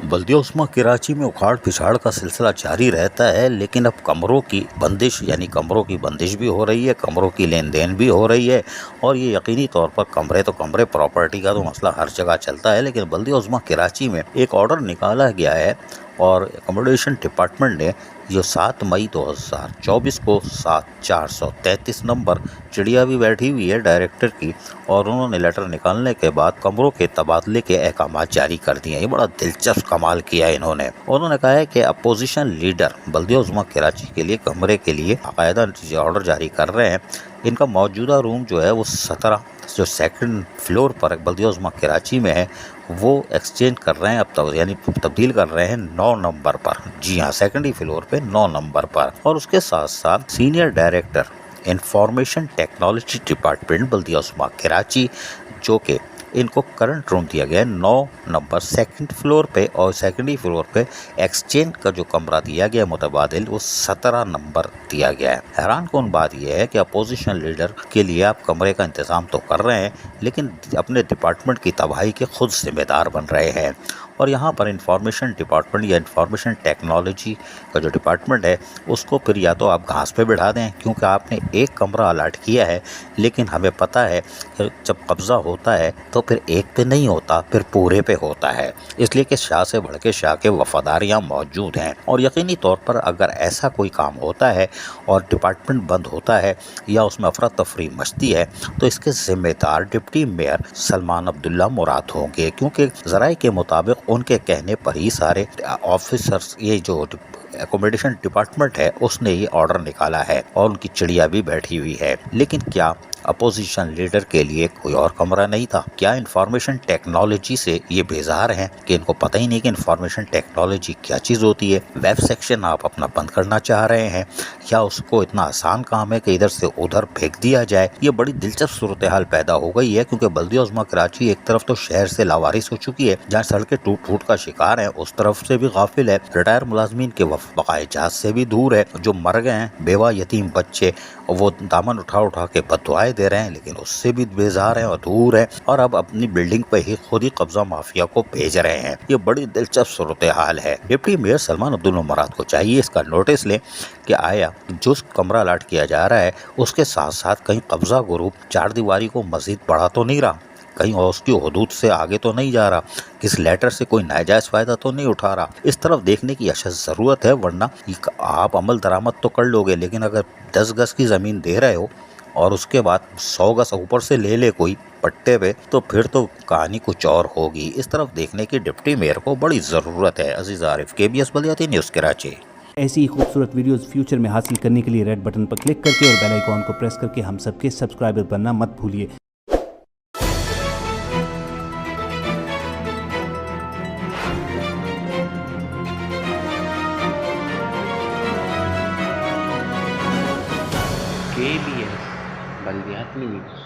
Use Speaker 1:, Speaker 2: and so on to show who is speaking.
Speaker 1: बल्दिया उस्मा कराची में उखाड़ पिछाड़ का सिलसिला जारी रहता है, लेकिन अब कमरों की बंदिश यानी कमरों की बंदिश भी हो रही है, कमरों की लेन देन भी हो रही है। और ये यकीनी तौर पर कमरे तो कमरे, प्रॉपर्टी का तो मसला हर जगह चलता है, लेकिन बल्दिया उस्मा कराची में एक ऑर्डर निकाला गया है और अकोमोडेशन डिपार्टमेंट ने जो 7 मई 2024 को 7433 नंबर चिड़िया भी बैठी हुई है डायरेक्टर की, और उन्होंने लेटर निकालने के बाद कमरों के तबादले के अहकामात जारी कर दिए हैं। ये बड़ा दिलचस्प कमाल किया है उन्होंने कहा है कि अपोजिशन लीडर बल्दिया उज़्मा कराची के लिए कमरे के लिए बाकायदा ऑर्डर जारी कर रहे हैं। इनका मौजूदा रूम जो है वो 17 जो सेकंड फ्लोर पर बल्दिया उज़्मा कराची में है वो एक्सचेंज कर रहे हैं अब तक, यानी तब्दील कर रहे हैं 9 नंबर पर। जी हाँ, सेकेंडरी फ्लोर पे 9 नंबर पर। और उसके साथ साथ senior director information technology department Baldia Uzma Karachi, जो कि इनको करंट रूम दिया गया है 9 नंबर सेकंड फ्लोर पे, और सेकेंडरी फ्लोर पे एक्सचेंज का जो कमरा दिया गया है मुतबादिल, वो 17 नंबर दिया गया है। हैरान कौन बात यह है कि अपोजिशन लीडर के लिए आप कमरे का इंतज़ाम तो कर रहे हैं, लेकिन अपने डिपार्टमेंट की तबाही के खुद जिम्मेदार बन रहे हैं। और यहाँ पर इंफॉर्मेशन डिपार्टमेंट या इंफॉर्मेशन टेक्नोलॉजी का जो डिपार्टमेंट है उसको फिर या तो आप घास पे बिठा दें, क्योंकि आपने एक कमरा अलाट किया है, लेकिन हमें पता है कि जब कब्ज़ा होता है तो फिर एक पे नहीं होता, फिर पूरे पे होता है। इसलिए कि शाह से बढ़ के शाह के वफादार यहाँ मौजूद हैं। और यकीनी तौर पर अगर ऐसा कोई काम होता है और डिपार्टमेंट बंद होता है या उसमें अफरा तफरी मचती है, तो इसके ज़िम्मेदार डिप्टी मेयर सलमान अब्दुल्ला मुराद होंगे, क्योंकि ज़राए के मुताबिक उनके कहने पर ही सारे ऑफिसर्स, ये जो एकोमोडेशन डिपार्टमेंट है उसने ये ऑर्डर निकाला है और उनकी चिड़िया भी बैठी हुई है। लेकिन क्या अपोजिशन लीडर के लिए कोई और कमरा नहीं था? क्या इंफॉर्मेशन टेक्नोलॉजी से ये बेजार हैं कि इनको पता ही नहीं कि इंफॉर्मेशन टेक्नोलॉजी क्या चीज़ होती है? वेब सेक्शन आप अपना बंद करना चाह रहे हैं, या उसको इतना आसान काम है कि इधर से उधर फेंक दिया जाए? ये बड़ी दिलचस्प सूरत हाल पैदा हो गई है, क्योंकि बल्दिया उज़्मा कराची एक तरफ तो शहर से लावारिस हो चुकी है, जहाँ सड़कें टूट फूट का शिकार है, उस तरफ से भी गाफिल है, रिटायर मुलाजमीन के बकाए जहाज से भी दूर है, जो मर गए हैं बेवा यतीम बच्चे वो दामन उठा उठा के बददुआएं दे रहे हैं, लेकिन उससे भी बेजार हैं और दूर है, और अब अपनी बिल्डिंग पे ही खुद ही कब्जा माफिया को भेज रहे हैं। ये बड़ी दिलचस्प सूरत हाल है। डिप्टी मेयर सलमान अब्दुल्ला मुराद को चाहिए इसका नोटिस लें कि आया जो कमरा अलाट किया जा रहा है उसके साथ साथ कहीं कब्जा ग्रुप चार दीवारी को मजीद बढ़ा तो नहीं रहा, कहीं और उसकी हदूद से आगे तो नहीं जा रहा, किस लेटर से कोई नाजायज़ फ़ायदा तो नहीं उठा रहा। इस तरफ देखने की अशद ज़रूरत है, वरना आप अमल दरामद तो कर लोगे, लेकिन अगर 10 गज की ज़मीन दे रहे हो और उसके बाद 100 गज ऊपर से ले ले कोई पट्टे पे, तो फिर तो कहानी कुछ और होगी। इस तरफ देखने की डिप्टी मेयर को बड़ी ज़रूरत है। अजीज़ आरिफ, KBS बल्दियाती न्यूज़ कराची।
Speaker 2: ऐसी ही खूबसूरत वीडियोस फ्यूचर में हासिल करने के लिए रेड बटन पर क्लिक करके और बेल आइकॉन को प्रेस करके हम सबके सब्सक्राइबर बनना मत भूलिए।
Speaker 3: KBS बल्दियाती न्यूज़।